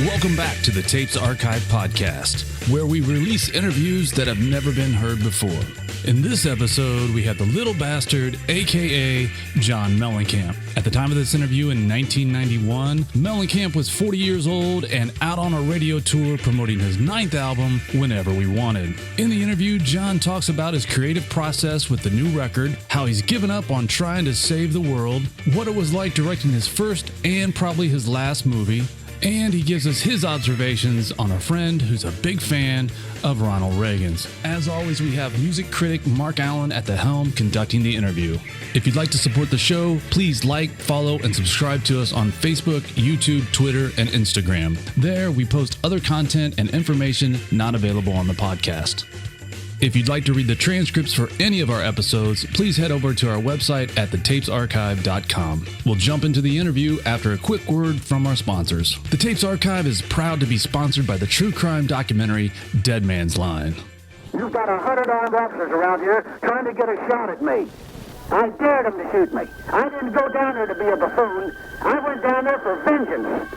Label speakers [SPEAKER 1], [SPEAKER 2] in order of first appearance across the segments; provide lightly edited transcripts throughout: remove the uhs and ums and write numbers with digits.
[SPEAKER 1] Welcome back to the Tapes Archive podcast, where we release interviews that have never been heard before. In this episode, we have the Little Bastard, a.k.a. John Mellencamp. At the time of this interview in 1991, Mellencamp was 40 years old and out on a radio tour promoting his 9th album, Whenever We Wanted. In the interview, John talks about his creative process with the new record, how he's given up on trying to save the world, what it was like directing his first and probably his last movie, and he gives us his observations on a friend who's a big fan of Ronald Reagan's. As always, we have music critic Mark Allen at the helm conducting the interview. If you'd like to support the show, please like, follow, and subscribe to us on Facebook, YouTube, Twitter, and Instagram. There, we post other content and information not available on the podcast. If you'd like to read the transcripts for any of our episodes, please head over to our website at thetapesarchive.com. We'll jump into the interview after a quick word from our sponsors. The Tapes Archive is proud to be sponsored by the true crime documentary Dead Man's Line.
[SPEAKER 2] You've got 100 armed officers around here trying to get a shot at me. I dared them to shoot me. I didn't go down there to be a buffoon. I went down there for vengeance.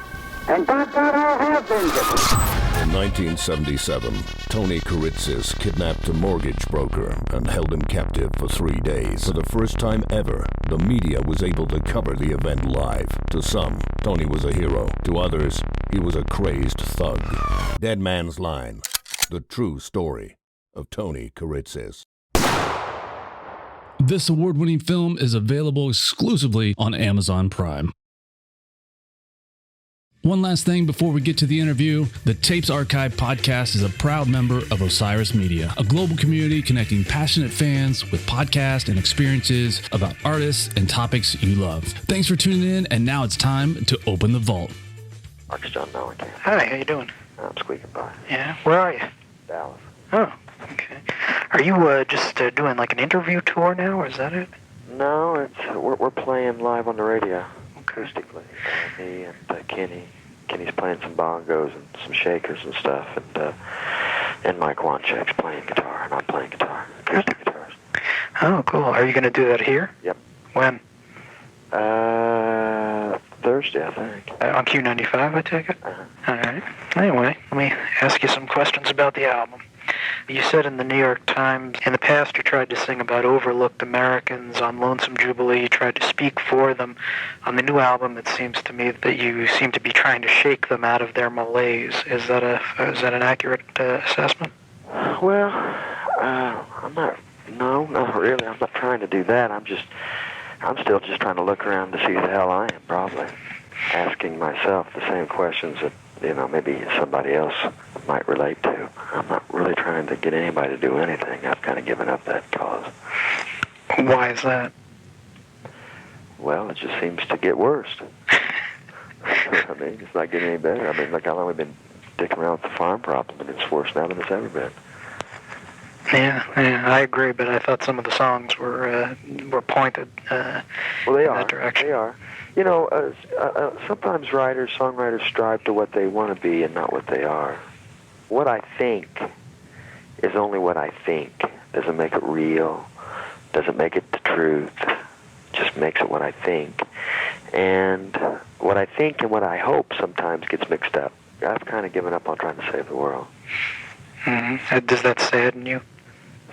[SPEAKER 2] And by God, I'll have vengeance.
[SPEAKER 3] In 1977, Tony Kuritzis kidnapped a mortgage broker and held him captive for 3 days. For the first time ever, the media was able to cover the event live. To some, Tony was a hero. To others, he was a crazed thug. Dead Man's Line, the true story of Tony Kuritzis.
[SPEAKER 1] This award-winning film is available exclusively on Amazon Prime. One last thing before we get to the interview, the Tapes Archive podcast is a proud member of Osiris Media, a global community connecting passionate fans with podcasts and experiences about artists and topics you love. Thanks for tuning in, and now it's time to open the vault.
[SPEAKER 4] Mark's John Mellencamp.
[SPEAKER 5] Hi, how you doing?
[SPEAKER 4] I'm squeaking by.
[SPEAKER 5] Yeah, where are you?
[SPEAKER 4] Dallas.
[SPEAKER 5] Oh, okay. Are you just doing like an interview tour now, or is that it?
[SPEAKER 4] No, we're playing live on the radio, acoustically. Me and Kenny. Kenny's playing some bongos and some shakers and stuff, and Mike Wanchek's playing guitar, and I'm playing guitar, acoustic guitars.
[SPEAKER 5] Oh, cool. Are you going to do that here?
[SPEAKER 4] Yep.
[SPEAKER 5] When?
[SPEAKER 4] Thursday, I think.
[SPEAKER 5] On Q95, I take it?
[SPEAKER 4] Uh-huh.
[SPEAKER 5] All right. Anyway, let me ask you some questions about the album. You said in the New York Times, in the past you tried to sing about overlooked Americans. On Lonesome Jubilee, you tried to speak for them. On the new album, it seems to me that you seem to be trying to shake them out of their malaise. Is that an accurate assessment?
[SPEAKER 4] Well, not really. I'm not trying to do that. I'm still just trying to look around to see who the hell I am, probably. Asking myself the same questions that, maybe somebody else might relate to. I'm not really trying to get anybody to do anything. I've kind of given up that cause.
[SPEAKER 5] Why is that?
[SPEAKER 4] Well, it just seems to get worse. It's not getting any better. Look how long we've been dicking around with the farm problem, and it's worse now than it's ever been.
[SPEAKER 5] Yeah, I agree, but I thought some of the songs were pointed in that direction.
[SPEAKER 4] They are. Sometimes songwriters strive to what they want to be and not what they are. What I think is only what I think. Doesn't make it real. Doesn't make it the truth. Just makes it what I think. And what I think and what I hope sometimes gets mixed up. I've kind of given up on trying to save the world.
[SPEAKER 5] Mm-hmm. Does that sadden you?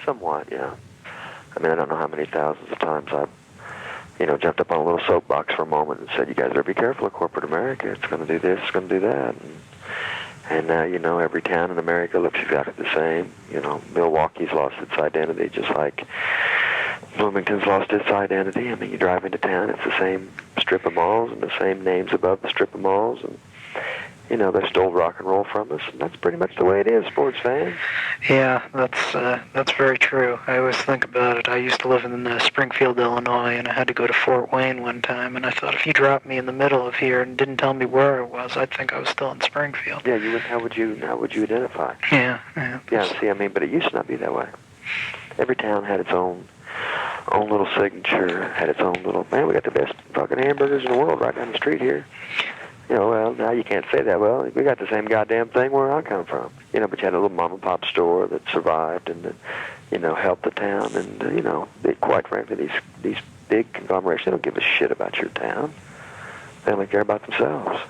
[SPEAKER 4] Somewhat, yeah. I don't know how many thousands of times I've jumped up on a little soapbox for a moment and said, you guys better be careful of corporate America. It's going to do this, it's going to do that. And now, every town in America looks exactly the same. Milwaukee's lost its identity, just like Bloomington's lost its identity. You drive into town, it's the same strip of malls and the same names above the strip of malls. And, they stole rock and roll from us. And that's pretty much the way it is, sports fans.
[SPEAKER 5] Yeah, that's very true. I always think about it. I used to live in Springfield, Illinois, and I had to go to Fort Wayne one time, and I thought if you dropped me in the middle of here and didn't tell me where I was, I'd think I was still in Springfield.
[SPEAKER 4] Yeah, you would. How would you identify?
[SPEAKER 5] Yeah.
[SPEAKER 4] Yeah, see, but it used to not be that way. Every town had its own little signature, had its own little, man, we got the best fucking hamburgers in the world right down the street here. Well, now you can't say that. Well, we got the same goddamn thing where I come from. But you had a little mom-and-pop store that survived and, helped the town. And, quite frankly, these big conglomerations, they don't give a shit about your town. They only care about themselves.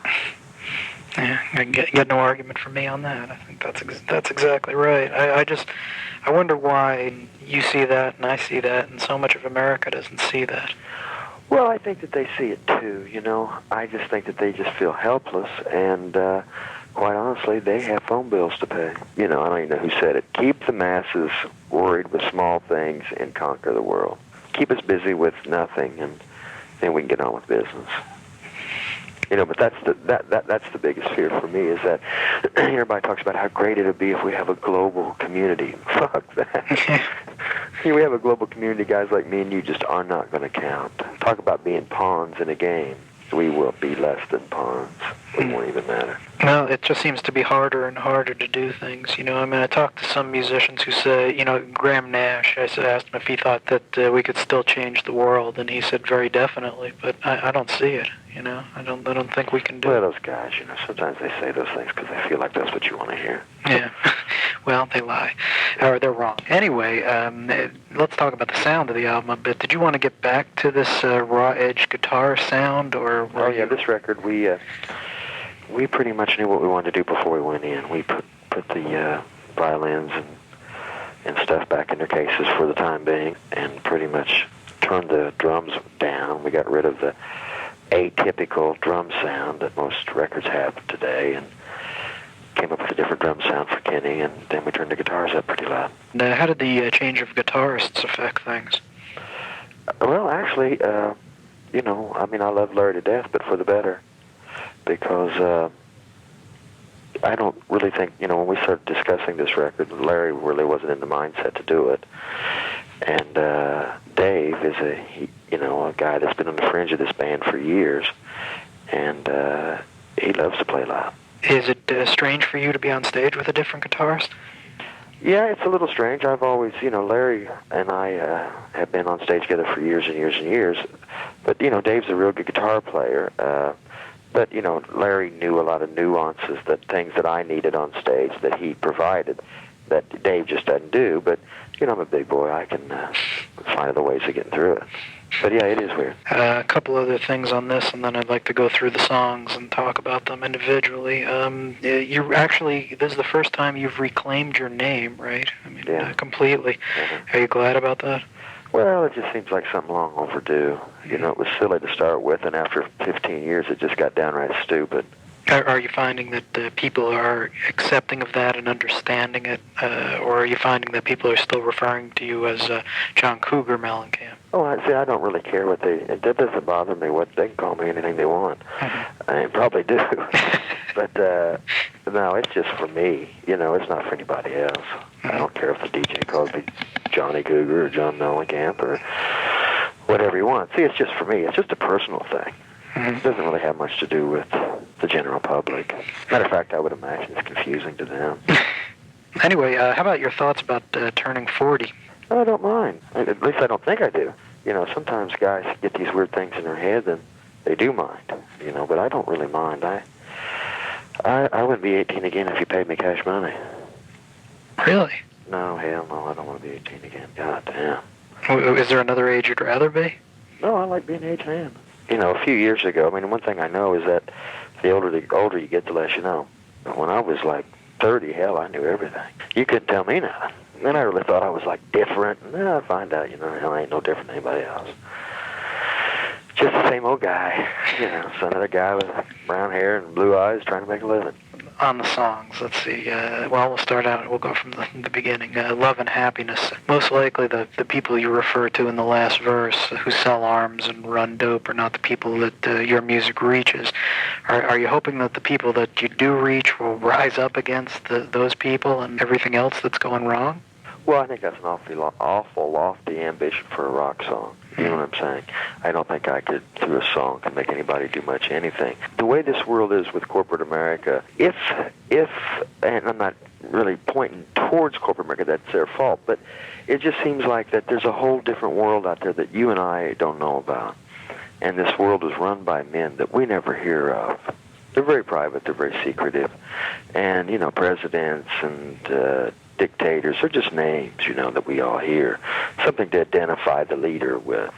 [SPEAKER 5] Yeah, I get no argument from me on that. I think that's exactly right. I wonder why you see that and I see that, and so much of America doesn't see that.
[SPEAKER 4] Well, I think that they see it too, you know. I just think that they just feel helpless, and quite honestly, they have phone bills to pay. You know, I don't even know who said it. Keep the masses worried with small things and conquer the world. Keep us busy with nothing, and then we can get on with business. You know, but that's the biggest fear for me, is that everybody talks about how great it would be if we have a global community. Fuck that. We have a global community. Guys like me and you just are not going to count. Talk about being pawns in a game. We will be less than pawns. It won't even matter.
[SPEAKER 5] Well, it just seems to be harder and harder to do things. You know, I mean, I talked to some musicians who say, you know, Graham Nash, I asked him if he thought that we could still change the world, and he said very definitely, but I don't see it. You know, I don't think we can do
[SPEAKER 4] well,
[SPEAKER 5] it.
[SPEAKER 4] Those guys, you know, sometimes they say those things because they feel like that's what you want to hear.
[SPEAKER 5] Yeah. Well, they lie. Or they're wrong. Anyway, let's talk about the sound of the album a bit. Did you want to get back to this raw edge guitar sound, or?
[SPEAKER 4] Oh yeah, this record we pretty much knew what we wanted to do before we went in. We put the violins and stuff back in their cases for the time being, and pretty much turned the drums down. We got rid of the atypical drum sound that most records have today, and came up with a different drum sound for Kenny, and then we turned the guitars up pretty loud.
[SPEAKER 5] Now, how did the change of guitarists affect things?
[SPEAKER 4] Well, actually, you know, I mean, I love Larry to death, but for the better, because I don't really think, you know, when we started discussing this record, Larry really wasn't in the mindset to do it, and Dave is a guy that's been on the fringe of this band for years, and he loves to play loud.
[SPEAKER 5] Is it strange for you to be on stage with a different guitarist?
[SPEAKER 4] Yeah, it's a little strange. I've always, you know, Larry and I have been on stage together for years and years and years, but, you know, Dave's a real good guitar player, but, you know, Larry knew a lot of nuances, that things that I needed on stage that he provided that Dave just doesn't do, but, you know, I'm a big boy. I can find other ways of getting through it. But yeah, it is weird.
[SPEAKER 5] A couple other things on this, and then I'd like to go through the songs and talk about them individually. You actually, this is the first time you've reclaimed your name, right? I mean,
[SPEAKER 4] yeah.
[SPEAKER 5] Completely.
[SPEAKER 4] Mm-hmm.
[SPEAKER 5] Are you glad about that?
[SPEAKER 4] Well, it just seems like something long overdue. You know, it was silly to start with, and after 15 years, it just got downright stupid.
[SPEAKER 5] Are you finding that people are accepting of that and understanding it, or are you finding that people are still referring to you as John Cougar Mellencamp?
[SPEAKER 4] Oh, I don't really care what it doesn't bother me. They can call me anything they want. Mm-hmm. I probably do. But, no, it's just for me. You know, it's not for anybody else. Mm-hmm. I don't care if the DJ calls me Johnny Cougar or John Mellencamp or whatever he wants. See, it's just for me. It's just a personal thing. Mm-hmm. It doesn't really have much to do with the general public. Matter of fact, I would imagine it's confusing to them.
[SPEAKER 5] Anyway, how about your thoughts about turning 40?
[SPEAKER 4] I don't mind. At least I don't think I do. You know, sometimes guys get these weird things in their head and they do mind, you know, but I don't really mind. I wouldn't be 18 again if you paid me cash money.
[SPEAKER 5] Really?
[SPEAKER 4] No, hell no, I don't want to be 18 again. God damn.
[SPEAKER 5] Is there another age you'd rather be?
[SPEAKER 4] No, I like being age hand. You know, a few years ago, I mean, one thing I know is that the older you get, the less you know. But when I was like 30, hell, I knew everything. You couldn't tell me nothing. And I really thought I was like different. And then I find out, you know, hell, I ain't no different than anybody else. Just the same old guy, you know, so another guy with brown hair and blue eyes trying to make a living.
[SPEAKER 5] On the songs, let's see. Well, we'll start out. We'll go from the beginning. Love and Happiness. Most likely, the people you refer to in the last verse, who sell arms and run dope, are not the people that your music reaches. Are you hoping that the people that you do reach will rise up against those people and everything else that's going wrong?
[SPEAKER 4] Well, I think that's an awful lofty ambition for a rock song. You know what I'm saying? I don't think I could, through a song, can make anybody do much anything. The way this world is with corporate America, if, and I'm not really pointing towards corporate America, that's their fault, but it just seems like that there's a whole different world out there that you and I don't know about. And this world is run by men that we never hear of. They're very private, they're very secretive. And, you know, presidents and dictators are just names, you know, that we all hear. Something to identify the leader with.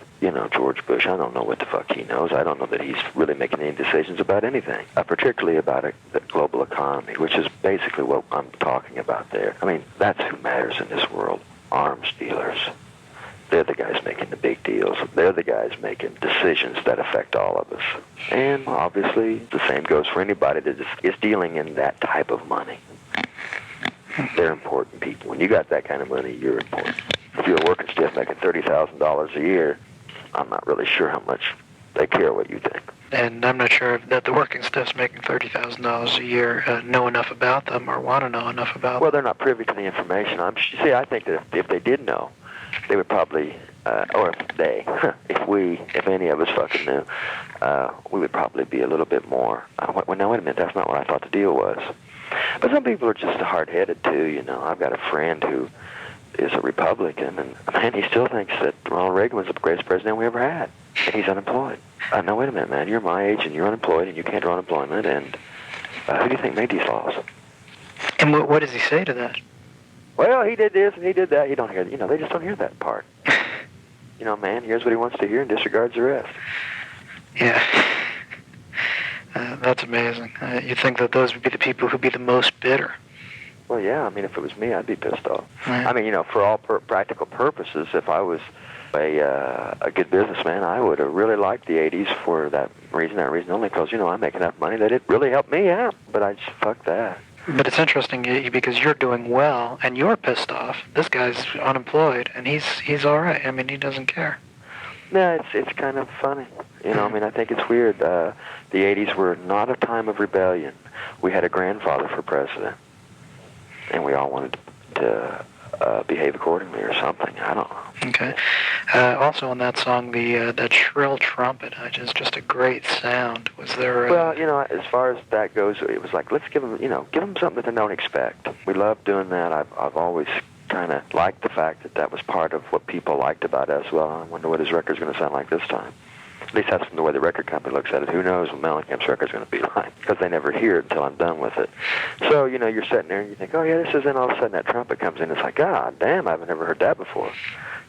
[SPEAKER 4] George Bush, I don't know what the fuck he knows. I don't know that he's really making any decisions about anything, particularly about the global economy, which is basically what I'm talking about there. I mean, that's who matters in this world. Arms dealers. They're the guys making the big deals. They're the guys making decisions that affect all of us. And obviously, the same goes for anybody that is dealing in that type of money. They're important people. When you got that kind of money, you're important. If you're a working stiff making $30,000 a year, I'm not really sure how much they care what you think.
[SPEAKER 5] And I'm not sure that the working stiffs making $30,000 a year know enough about them or want to know enough about them.
[SPEAKER 4] Well, they're not privy to the information. I think that if they did know, they would probably, or if any of us fucking knew, we would probably be a little bit more, well, now wait a minute, that's not what I thought the deal was. But some people are just hard-headed, too, I've got a friend who is a Republican, and, man, he still thinks that Ronald Reagan was the greatest president we ever had, and he's unemployed. Now, wait a minute, man, you're my age, and you're unemployed, and you can't draw unemployment, and who do you think made these laws?
[SPEAKER 5] And what does he say to that?
[SPEAKER 4] Well, he did this and he did that. You don't hear, they just don't hear that part. Man hears what he wants to hear and disregards the rest.
[SPEAKER 5] Yeah. That's amazing. You think that those would be the people who'd be the most bitter?
[SPEAKER 4] Well, yeah. I mean, if it was me, I'd be pissed off.
[SPEAKER 5] Right.
[SPEAKER 4] I mean, for all practical purposes, if I was a good businessman, I would have really liked the 80s for that reason only, because, I make enough money that it really helped me out. But I just, fuck that.
[SPEAKER 5] But it's interesting because you're doing well and you're pissed off. This guy's unemployed and he's all right. I mean, he doesn't care.
[SPEAKER 4] No, it's kind of funny. I mean, I think it's weird. The 80s were not a time of rebellion. We had a grandfather for president, and we all wanted to behave accordingly or something. I don't know.
[SPEAKER 5] Okay. Also on that song, that shrill trumpet, is just a great sound. Was there?
[SPEAKER 4] Well, as far as that goes, it was like, let's give them something that they don't expect. We love doing that. I've always kind of liked the fact that was part of what people liked about us. Well, I wonder what his record's going to sound like this time. At least that's the way the record company looks at it. Who knows what Mellencamp's record's going to be like, because they never hear it until I'm done with it. So, you're sitting there and you think, oh, yeah, this is in. All of a sudden that trumpet comes in. It's like, God damn, I've never heard that before.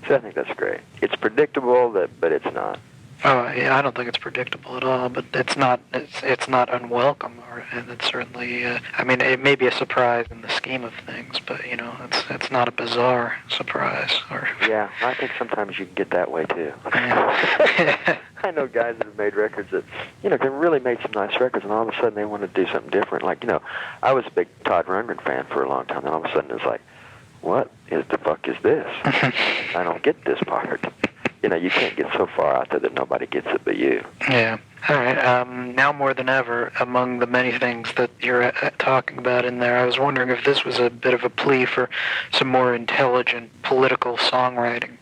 [SPEAKER 4] So I think that's great. It's predictable, but it's not.
[SPEAKER 5] Oh, yeah, I don't think it's predictable at all, but it's not unwelcome, and it's certainly, I mean, it may be a surprise in the scheme of things, but, it's not a bizarre surprise.
[SPEAKER 4] Yeah, I think sometimes you can get that way, too.
[SPEAKER 5] Yeah.
[SPEAKER 4] I know guys that have made records that, they really made some nice records, and all of a sudden they want to do something different. Like, I was a big Todd Rundgren fan for a long time, and all of a sudden it's like, what the fuck is this? I don't get this part. You can't get so far out there that nobody gets it but you.
[SPEAKER 5] Yeah. All right. Now more than ever, among the many things that you're talking about in there, I was wondering if this was a bit of a plea for some more intelligent political songwriting.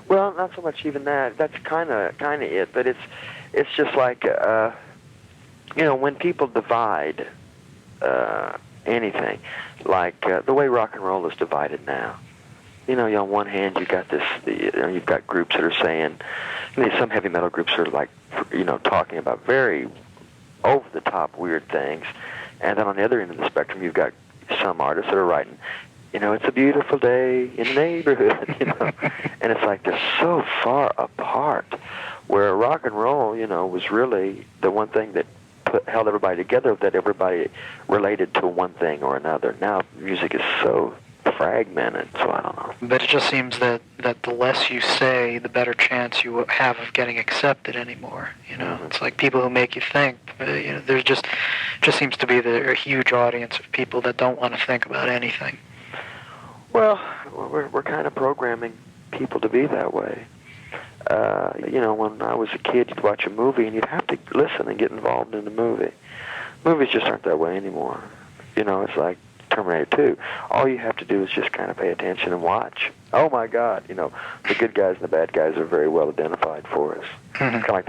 [SPEAKER 4] Well, not so much even that. That's kind of it. But it's just like, when people divide anything, like the way rock and roll is divided now. On one hand, you've got groups that are saying, some heavy metal groups are like, talking about very over-the-top weird things. And then on the other end of the spectrum, you've got some artists that are writing, it's a beautiful day in the neighborhood, And it's like they're so far apart, where rock and roll, was really the one thing that held everybody together, that everybody related to one thing or another. Now, music is so fragmented, so I don't know.
[SPEAKER 5] But it just seems that the less you say, the better chance you have of getting accepted anymore.
[SPEAKER 4] Mm-hmm.
[SPEAKER 5] It's like people who make you think. There's just seems to be a huge audience of people that don't want to think about anything.
[SPEAKER 4] Well, we're kind of programming people to be that way. When I was a kid, you'd watch a movie and you'd have to listen and get involved in the movie. Movies just aren't that way anymore. It's like Terminator 2. All you have to do is just kind of pay attention and watch. Oh my God, the good guys and the bad guys are very well identified for us.
[SPEAKER 5] Mm-hmm.
[SPEAKER 4] Kind of like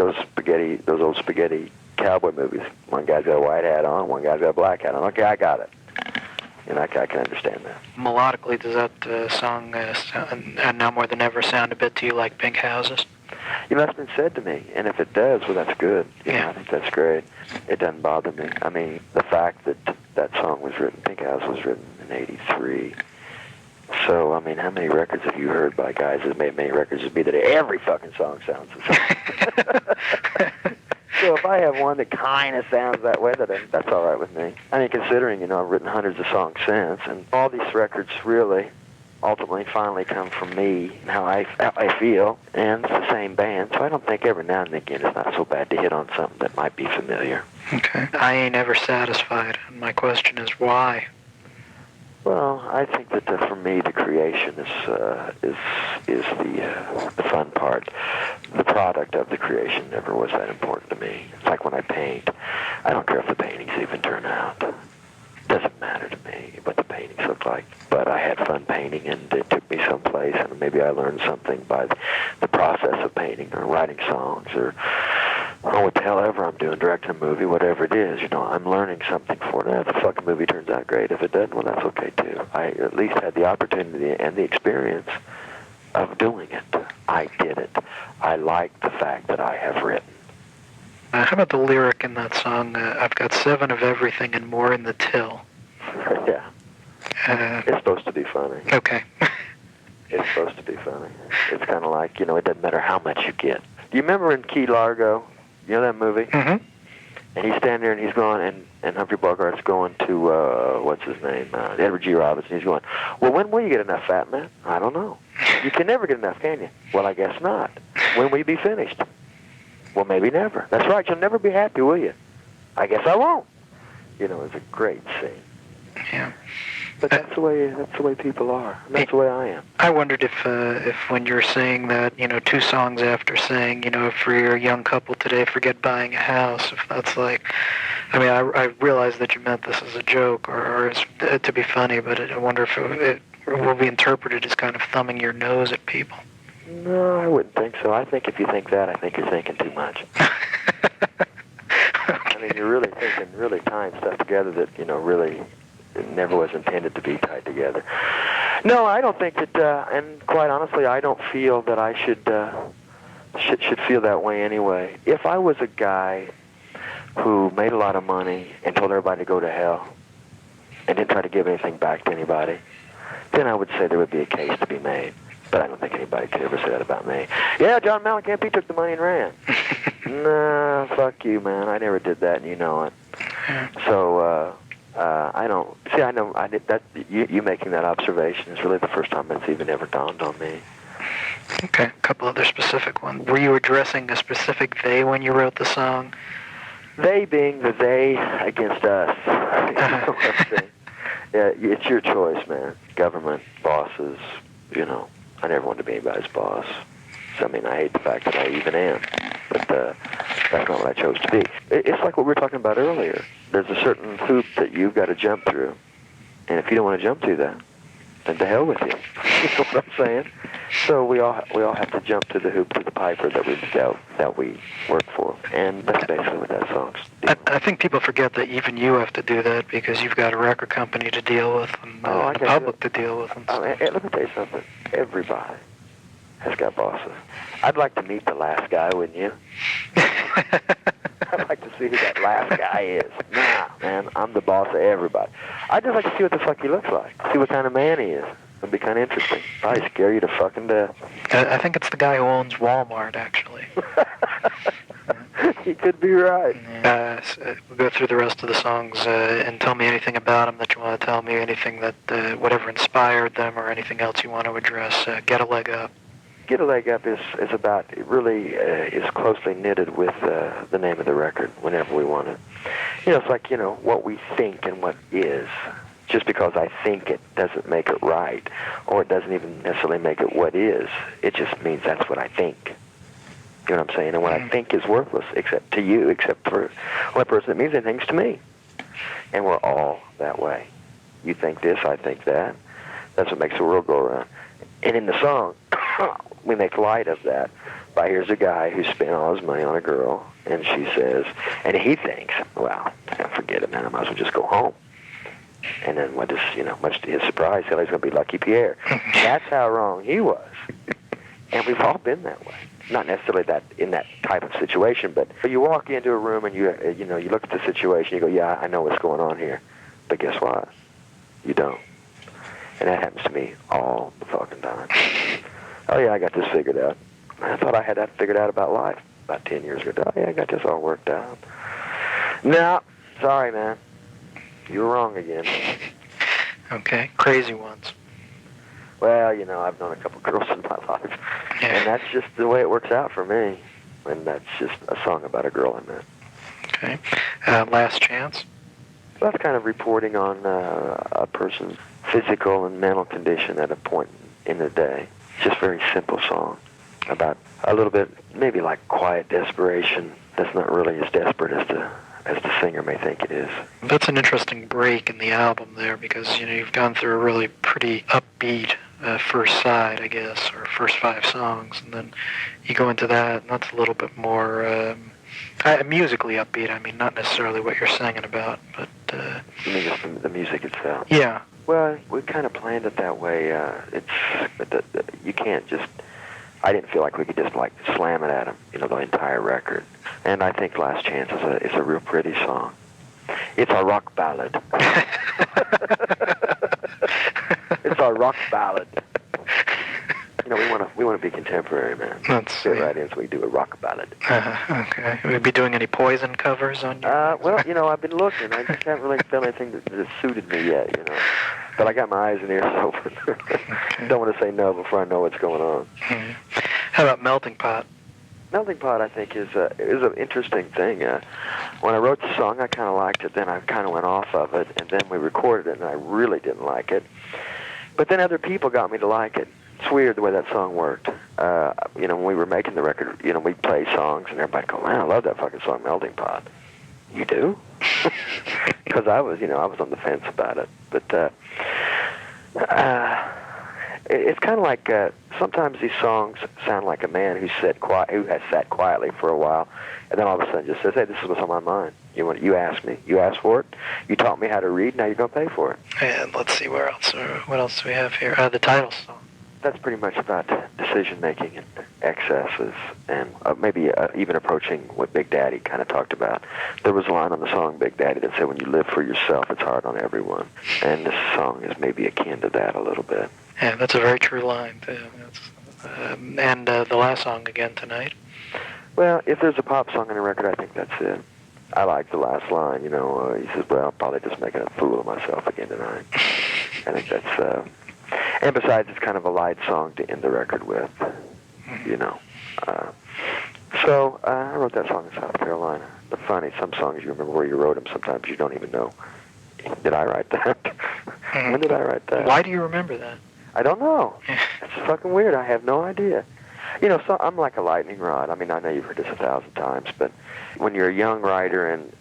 [SPEAKER 4] those old spaghetti cowboy movies. One guy's got a white hat on, one guy's got a black hat on. Okay, I got it. I can understand that.
[SPEAKER 5] Melodically, does that song Now More Than Ever sound a bit to you like Pink Houses?
[SPEAKER 4] That's been said to me, and if it does, well, that's good.
[SPEAKER 5] Yeah.
[SPEAKER 4] I think that's great. It doesn't bother me. I mean, the fact that that song was written, Pink House was written in '83, So, I mean, how many records have you heard by guys that made many records as me that every fucking song sounds the same? So if I have one that kind of sounds that way, that's all right with me. I mean, considering, I've written hundreds of songs since, and all these records really ultimately finally come from me and how I feel, and it's the same band, so I don't think every now and again it's not so bad to hit on something that might be familiar.
[SPEAKER 5] Okay. I ain't ever satisfied, and my question is why?
[SPEAKER 4] Well, I think that for me the creation is the fun part. The product of the creation never was that important to me. It's like when I paint. I don't care if the paintings even turn out. Doesn't matter to me what the paintings look like. But I had fun painting, and it took me someplace, and maybe I learned something by the process of painting or writing songs or what the hell ever I'm doing, directing a movie, whatever it is. I'm learning something for it. If the fucking movie turns out great, if it doesn't, well, that's okay too. I at least had the opportunity and the experience of doing it. I did it. I like the fact that I have written.
[SPEAKER 5] How about the lyric in that song, I've got 7 of everything and more in the till?
[SPEAKER 4] Yeah. It's supposed to be funny.
[SPEAKER 5] Okay.
[SPEAKER 4] It's supposed to be funny. It's kind of like, it doesn't matter how much you get. Do you remember in Key Largo, that movie?
[SPEAKER 5] Mm-hmm.
[SPEAKER 4] And he's standing there and he's going, and Humphrey Bogart's going to, what's his name, Edward G. Robinson. He's going, well, when will you get enough, fat man? I don't know. You can never get enough, can you? Well, I guess not. When will you be finished? Well, maybe never. That's right. You'll never be happy, will you? I guess I won't. It's a great scene.
[SPEAKER 5] Yeah.
[SPEAKER 4] But that's the way people are. And that's the way I am.
[SPEAKER 5] I wondered if when you're saying that, 2 songs after saying, for your young couple today, forget buying a house, if that's like, I realize that you meant this as a joke or as, to be funny, but I wonder if it will be interpreted as kind of thumbing your nose at people.
[SPEAKER 4] No, I wouldn't think so. I think if you think that, I think you're thinking too much. I mean, you're really tying stuff together that, really it never was intended to be tied together. No, I don't think that, and quite honestly, I don't feel that I should feel that way anyway. If I was a guy who made a lot of money and told everybody to go to hell and didn't try to give anything back to anybody, then I would say there would be a case to be made. But I don't think anybody could ever say that about me. Yeah, John Mellencamp, he took the money and ran. Nah, fuck you, man. I never did that, and you know it. So, I don't... See, I know that you making that observation is really the first time it's even ever dawned on me.
[SPEAKER 5] Okay, a couple other specific ones. Were you addressing a specific they when you wrote the song?
[SPEAKER 4] They being the they against us. You know what I'm saying? Yeah, it's your choice, man. Government, bosses, I never wanted to be anybody's boss. So, I hate the fact that I even am. But that's not what I chose to be. It's like what we were talking about earlier. There's a certain hoop that you've got to jump through. And if you don't want to jump through that, then to hell with you. You know what I'm saying? So we all have to jump to the hoop, to the piper that we work for. And that's basically what that song's doing.
[SPEAKER 5] I think people forget that even you have to do that because you've got a record company to deal with and the public to deal with. And
[SPEAKER 4] let me tell you something. Everybody has got bosses. I'd like to meet the last guy, wouldn't you? I'd like to see who that last guy is. Nah, man, I'm the boss of everybody. I'd just like to see what the fuck he looks like. See what kind of man he is. It'd be kind of interesting. Probably scare you to fucking death.
[SPEAKER 5] I think it's the guy who owns Walmart, actually.
[SPEAKER 4] He could be right.
[SPEAKER 5] We'll go through the rest of the songs and tell me anything about them that you want to tell me, anything that, whatever inspired them or anything else you want to address. Get a Leg Up.
[SPEAKER 4] Get a Leg Up is about, it really is closely knitted with the name of the record whenever we want it. It's like, what we think and what is. Just because I think it doesn't make it right, or it doesn't even necessarily make it what is. It just means that's what I think. You know what I'm saying? And what I think is worthless, except to you, except for one person that means anything to me. And we're all that way. You think this, I think that. That's what makes the world go around. And in the song, we make light of that by here's a guy who spent all his money on a girl, and she says, and he thinks, well, forget it, man, I might as well just go home. And then much to his surprise, he's going to be Lucky Pierre. That's how wrong he was. And we've all been that way. Not necessarily that in that type of situation, but you walk into a room and you look at the situation, you go, yeah, I know what's going on here. But guess what? You don't. And that happens to me all the fucking time. Oh, yeah, I got this figured out. I thought I had that figured out about life about 10 years ago. Oh, yeah, I got this all worked out. No, sorry, man. You were wrong again.
[SPEAKER 5] Okay, crazy ones.
[SPEAKER 4] Well, you know, I've known a couple girls in my life, and that's just the way it works out for me. And that's just a song about a girl I met.
[SPEAKER 5] Okay. Last Chance?
[SPEAKER 4] That's kind of reporting on a person's physical and mental condition at a point in the day. It's just a very simple song about a little bit, maybe like quiet desperation. That's not really as desperate as the singer may think it is.
[SPEAKER 5] That's an interesting break in the album there, because, you know, you've gone through a really pretty upbeat first side, I guess, or first 5 songs, and then you go into that, and that's a little bit more musically upbeat. I mean, not necessarily what you're singing about, but...
[SPEAKER 4] You mean just the music itself?
[SPEAKER 5] Yeah.
[SPEAKER 4] Well, we kind of planned it that way. You can't just... I didn't feel like we could just, like, slam it at them, you know, the entire record. And I think Last Chance is a real pretty song. It's a rock ballad. It's our rock ballad. You know, we want to be contemporary, man.
[SPEAKER 5] That's
[SPEAKER 4] Get right in, so we do a rock ballad.
[SPEAKER 5] Okay. Will you be doing any Poison covers on your...
[SPEAKER 4] Well, you know, I've been looking. I just haven't really found anything that suited me yet, you know. But I got my eyes and ears open.
[SPEAKER 5] Okay.
[SPEAKER 4] Don't want to say no before I know what's going on.
[SPEAKER 5] Mm-hmm. How about Melting Pot?
[SPEAKER 4] Melting Pot, I think, is an interesting thing. When I wrote the song, I kind of liked it. Then I kind of went off of it, and then we recorded it, and I really didn't like it. But then other people got me to like it. It's weird the way that song worked. You know, when we were making the record, you know, we'd play songs, and everybody'd go, man, I love that fucking song, Melting Pot. You do? Because I was on the fence about it. But it's kind of like sometimes these songs sound like a man who has sat quietly for a while, and then all of a sudden just says, hey, this is what's on my mind. You asked me. You asked for it. You taught me how to read. Now you're going to pay for it.
[SPEAKER 5] And let's see, what else do we have here? The title song.
[SPEAKER 4] That's pretty much about decision-making and excesses, and maybe even approaching what Big Daddy kind of talked about. There was a line on the song Big Daddy that said, when you live for yourself, it's hard on everyone. And this song is maybe akin to that a little bit.
[SPEAKER 5] Yeah, that's a very true line, too. And the last song again tonight?
[SPEAKER 4] Well, if there's a pop song on the record, I think that's it. I like the last line, you know. He says, well, I'm probably just making a fool of myself again tonight. I think that's... And besides, it's kind of a light song to end the record with, you know. So I wrote that song in South Carolina. But funny, some songs you remember where you wrote them. Sometimes you don't even know. Did I write that? When did I write that?
[SPEAKER 5] Why do you remember that?
[SPEAKER 4] I don't know. It's fucking weird. I have no idea. You know, so I'm like a lightning rod. I mean, I know you've heard this 1,000 times, but when you're a young writer and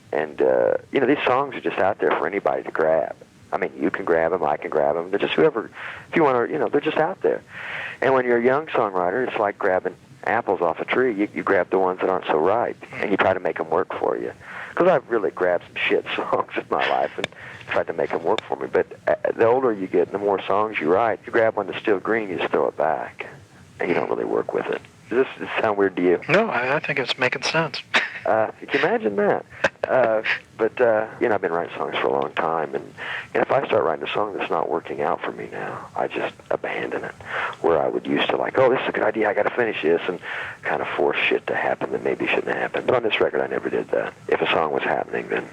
[SPEAKER 4] you know, these songs are just out there for anybody to grab. I mean, you can grab them, I can grab them. They're just whoever, if you want to, you know, they're just out there. And when you're a young songwriter, it's like grabbing apples off a tree. You grab the ones that aren't so ripe, and you try to make them work for you. Because I've really grabbed some shit songs in my life and tried to make them work for me. But the older you get, and the more songs you write, you grab one that's still green, you just throw it back, and you don't really work with it. Does this sound weird to you?
[SPEAKER 5] No, I think it's making sense.
[SPEAKER 4] You can imagine that. But you know, I've been writing songs for a long time, and if I start writing a song that's not working out for me now, I just abandon it. Where I would used to like, oh, this is a good idea, I got to finish this, and kind of force shit to happen that maybe shouldn't happen. But on this record, I never did that. If a song was happening, then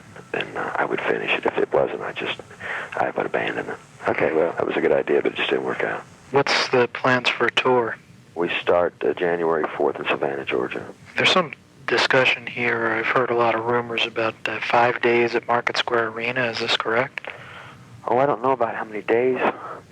[SPEAKER 4] I would finish it. If it wasn't, I would abandon it. Okay, well, that was a good idea, but it just didn't work out.
[SPEAKER 5] What's the plans for a tour?
[SPEAKER 4] We start January 4th in Savannah, Georgia.
[SPEAKER 5] There's some discussion here. I've heard a lot of rumors about 5 days at Market Square Arena. Is this correct?
[SPEAKER 4] Oh, I don't know about how many days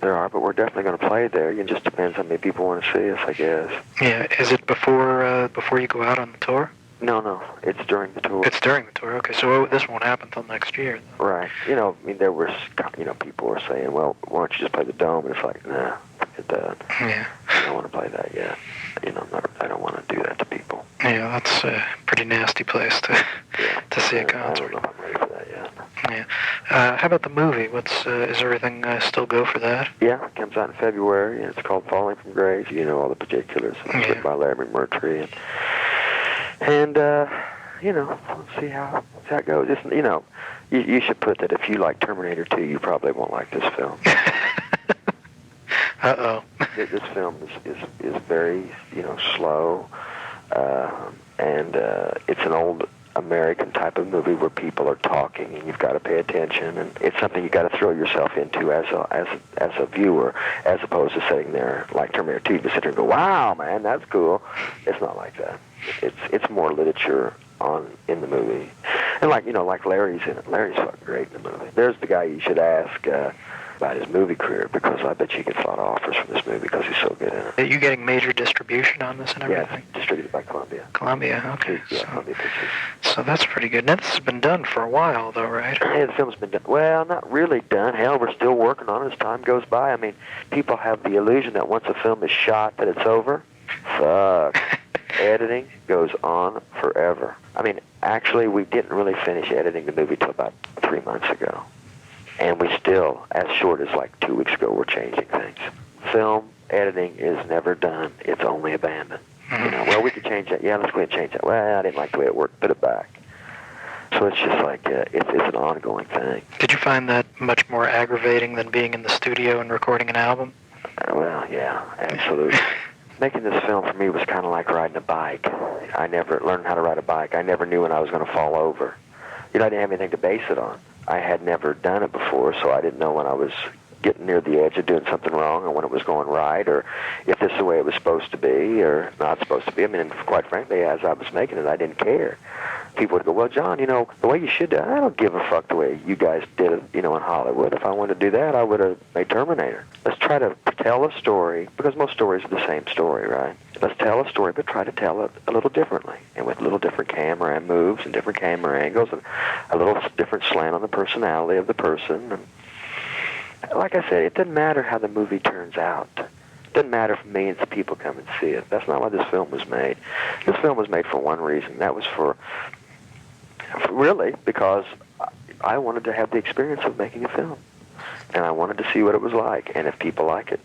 [SPEAKER 4] there are, but we're definitely going to play there. It just depends how many people want to see us, I guess.
[SPEAKER 5] Yeah. Is it before you go out on the tour?
[SPEAKER 4] No. It's during the tour.
[SPEAKER 5] It's during the tour. Okay, so this won't happen until next year. Then.
[SPEAKER 4] Right. You know, I mean, there was, you know, people were saying, well, why don't you just play the Dome? And it's like, nah, forget that.
[SPEAKER 5] Yeah.
[SPEAKER 4] I don't want to play that yet. You know, I don't want to do that to people.
[SPEAKER 5] Yeah, that's a pretty nasty place to see a concert.
[SPEAKER 4] I don't know if I'm ready for that yet.
[SPEAKER 5] Yeah. How about the movie? Is everything still go for that?
[SPEAKER 4] Yeah, it comes out in February, and it's called Falling from Grace. You know all the particulars. It's written by Larry McMurtry, and you know, we'll see how it goes. It's, you know, you should put that if you like Terminator 2, you probably won't like this film.
[SPEAKER 5] Uh-oh.
[SPEAKER 4] This film is very, slow, and it's an old American type of movie where people are talking and you've got to pay attention, and it's something you got to throw yourself into as a viewer, as opposed to sitting there like Terminator 2, just sit there and go, wow, man, that's cool. It's not like that. It's more literature in the movie, and like Larry's in it. Larry's fucking great in the movie. There's the guy you should ask about his movie career, because I bet you gets a lot of offers from this movie because he's so good in it.
[SPEAKER 5] Are you getting major distribution on this and everything?
[SPEAKER 4] Yeah, distributed by Columbia.
[SPEAKER 5] Columbia, okay.
[SPEAKER 4] Yeah, Columbia Pictures.
[SPEAKER 5] So that's pretty good. Now, this has been done for a while, though, right?
[SPEAKER 4] Yeah, the film's been done. Well, not really done. Hell, we're still working on it as time goes by. I mean, people have the illusion that once a film is shot that it's over. Fuck. Editing goes on forever. I mean, actually, we didn't really finish editing the movie till about 3 months ago. And we still, as short as like 2 weeks ago, we're changing things. Film editing is never done. It's only abandoned. Well, we could change that. Yeah, let's go ahead and change that. Well, I didn't like the way it worked. Put it back. So it's just like, it's an ongoing thing.
[SPEAKER 5] Did you find that much more aggravating than being in the studio and recording an album?
[SPEAKER 4] Well, yeah, absolutely. Making this film for me was kind of like riding a bike. I never learned how to ride a bike. I never knew when I was going to fall over. I didn't have anything to base it on. I had never done it before, so I didn't know when I was getting near the edge of doing something wrong, or when it was going right, or if this is the way it was supposed to be or not supposed to be. I mean, quite frankly, as I was making it, I didn't care. People would go, well, John, the way you should do it, I don't give a fuck the way you guys did it, in Hollywood. If I wanted to do that, I would have made Terminator. Let's try to tell a story, because most stories are the same story, right? Let's tell a story, but try to tell it a little differently, and with a little different camera moves and different camera angles and a little different slant on the personality of the person. And like I said, it doesn't matter how the movie turns out. It doesn't matter if millions of people come and see it. That's not why this film was made. This film was made for one reason. That was for really because I wanted to have the experience of making a film. And I wanted to see what it was like. And if people like it,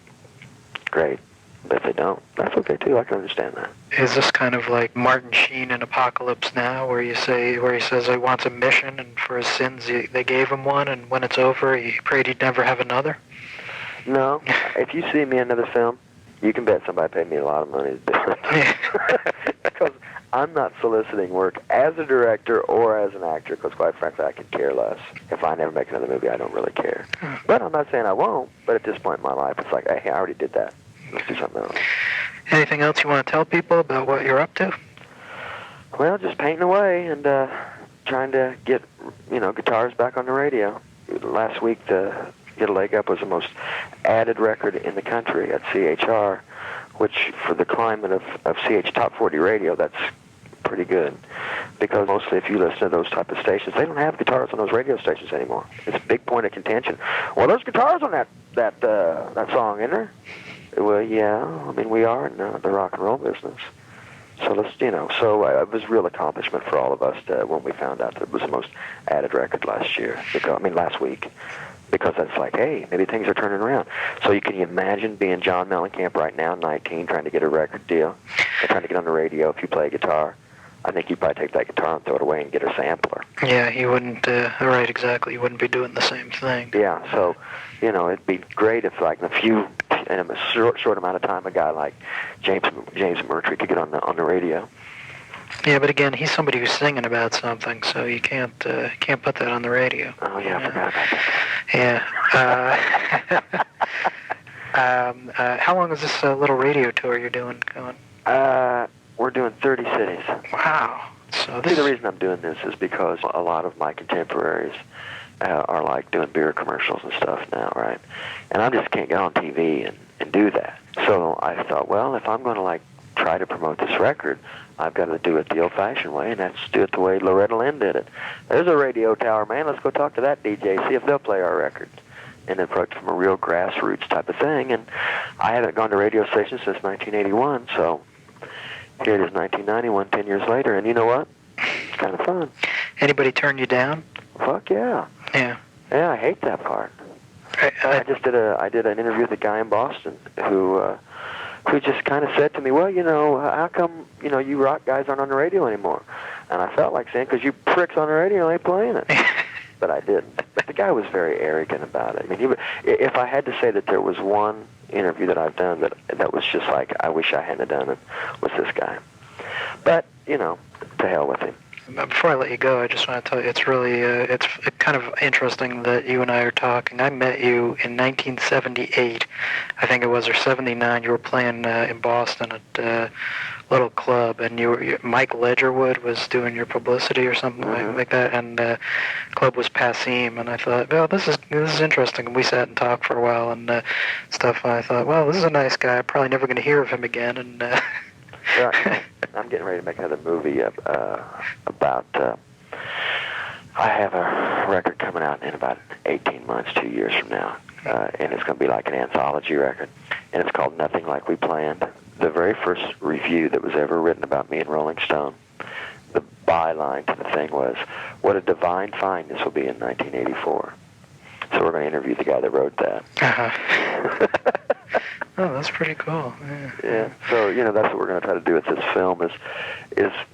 [SPEAKER 4] great. But if they don't, that's okay too. I can understand that.
[SPEAKER 5] Is this kind of like Martin Sheen in Apocalypse Now, where he says he wants a mission, and for his sins they gave him one, and when it's over, he prayed he'd never have another?
[SPEAKER 4] No. If you see me in another film, you can bet somebody paid me a lot of money to do it. Because I'm not soliciting work as a director or as an actor, because quite frankly, I could care less. If I never make another movie, I don't really care. But I'm not saying I won't, but at this point in my life, it's like, hey, I already did that. Let's do something else.
[SPEAKER 5] Anything else you want to tell people about what you're up to?
[SPEAKER 4] Well, just painting away and trying to get, guitars back on the radio. Last week, the Get a Leg Up was the most added record in the country at CHR, which for the climate of CH Top 40 radio, that's pretty good. Because mostly if you listen to those type of stations, they don't have guitars on those radio stations anymore. It's a big point of contention. Well, there's guitars on that song, isn't there? Well, yeah, I mean, we are in the rock and roll business. So let's, it was a real accomplishment for all of us when we found out that it was the most added record last week. Because that's like, hey, maybe things are turning around. So can you imagine being John Mellencamp right now, 19, trying to get a record deal, and trying to get on the radio if you play guitar? I think you'd probably take that guitar and throw it away and get a sampler.
[SPEAKER 5] Yeah, he wouldn't, right, exactly. He wouldn't be doing the same thing.
[SPEAKER 4] Yeah, so, it'd be great if, like, in a short amount of time, a guy like James Murtry could get on the radio.
[SPEAKER 5] Yeah, but again, he's somebody who's singing about something, so you can't put that on the radio.
[SPEAKER 4] Oh, yeah, I forgot about
[SPEAKER 5] that. Yeah. How long is this little radio tour you're doing going?
[SPEAKER 4] We're doing 30 cities.
[SPEAKER 5] Wow. So
[SPEAKER 4] the reason I'm doing this is because a lot of my contemporaries are like doing beer commercials and stuff now, right? And I just can't get on TV and do that. So I thought, well, if I'm going to try to promote this record, I've got to do it the old-fashioned way, and that's do it the way Loretta Lynn did it. There's a radio tower, man. Let's go talk to that DJ, see if they'll play our record. And approach from a real grassroots type of thing. And I haven't gone to radio stations since 1981, so here it is, 1991, 10 years later, and you know what? It's kind of fun.
[SPEAKER 5] Anybody turn you down?
[SPEAKER 4] Fuck yeah.
[SPEAKER 5] Yeah.
[SPEAKER 4] Yeah, I hate that part. I did an interview with a guy in Boston who just kind of said to me, well, how come, you rock guys aren't on the radio anymore? And I felt like saying, because you pricks on the radio ain't playing it. But I didn't. the guy was very arrogant about it. I mean, if I had to say that there was one interview that I've done that was just like, I wish I hadn't done it, was this guy. But, to hell with him.
[SPEAKER 5] Before I let you go, I just want to tell you, it's really, it's kind of interesting that you and I are talking. I met you in 1978, I think it was, or 79. You were playing in Boston at a little club, and Mike Ledgerwood was doing your publicity or something like that, and the club was Passim, and I thought, well, this is interesting. And we sat and talked for a while and stuff, and I thought, well, this is a nice guy. I'm probably never going to hear of him again, and...
[SPEAKER 4] Right. I'm getting ready to make another movie about. I have a record coming out in about 18 months, 2 years from now, and it's going to be like an anthology record, and it's called Nothing Like We Planned. The very first review that was ever written about me in Rolling Stone, the byline to the thing was, "What a divine find this will be in 1984." So we're going to interview the guy that wrote that.
[SPEAKER 5] Uh-huh. Oh, that's pretty cool.
[SPEAKER 4] Yeah. So, that's what we're going to try to do with this film is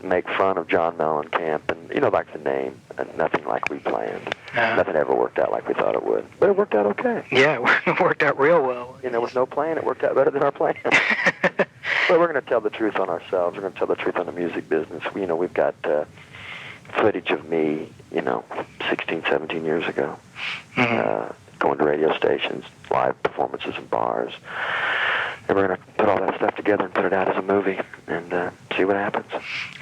[SPEAKER 4] make fun of John Mellencamp and, like the name, Nothing Like We Planned. Nothing ever worked out like we thought it would. But it worked out okay.
[SPEAKER 5] Yeah, it worked out real well.
[SPEAKER 4] With no plan, it worked out better than our plan. But we're going to tell the truth on ourselves. We're going to tell the truth on the music business. We've got footage of me, 16, 17 years ago. Mm-hmm. Going to radio stations, live performances in bars. And we're going to put all that stuff together and put it out as a movie and see what happens.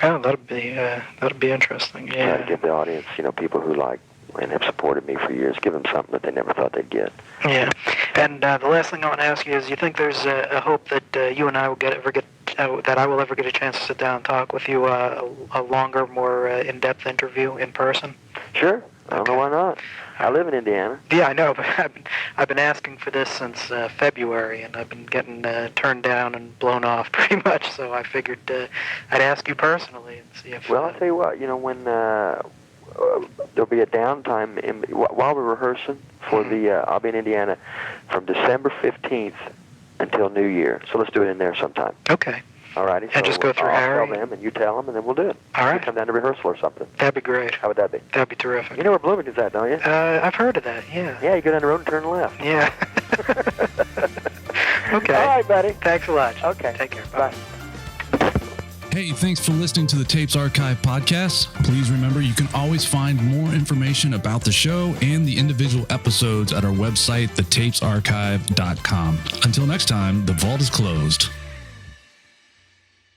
[SPEAKER 5] Oh, that'll be interesting. Yeah.
[SPEAKER 4] Try to give the audience, people who like and have supported me for years, give them something that they never thought they'd get.
[SPEAKER 5] Yeah. And the last thing I want to ask you is, you think there's a hope that you and I will that I will ever get a chance to sit down and talk with you a longer, more in-depth interview in person?
[SPEAKER 4] Sure. I don't know why not. I live in Indiana.
[SPEAKER 5] Yeah, I know, but I've been asking for this since February, and I've been getting turned down and blown off pretty much. So I figured I'd ask you personally and see if.
[SPEAKER 4] Well, I'll tell you what. When there'll be a downtime while we're rehearsing for the. I'll be in Indiana from December 15th until New Year. So let's do it in there sometime.
[SPEAKER 5] Okay.
[SPEAKER 4] All righty.
[SPEAKER 5] And just go through Harry?
[SPEAKER 4] I'll tell them, and you tell them, and then we'll do it.
[SPEAKER 5] All right.
[SPEAKER 4] You come down to rehearsal or something.
[SPEAKER 5] That'd be great.
[SPEAKER 4] How would that be?
[SPEAKER 5] That'd be terrific.
[SPEAKER 4] You know where Bloomington's at, don't you?
[SPEAKER 5] I've heard of that, yeah.
[SPEAKER 4] Yeah, you go down the road and turn left.
[SPEAKER 5] Yeah. Okay.
[SPEAKER 4] All right, buddy.
[SPEAKER 5] Thanks a lot.
[SPEAKER 4] Okay.
[SPEAKER 5] Take care.
[SPEAKER 4] Bye.
[SPEAKER 1] Hey, thanks for listening to the Tapes Archive podcast. Please remember you can always find more information about the show and the individual episodes at our website, thetapesarchive.com. Until next time, the vault is closed.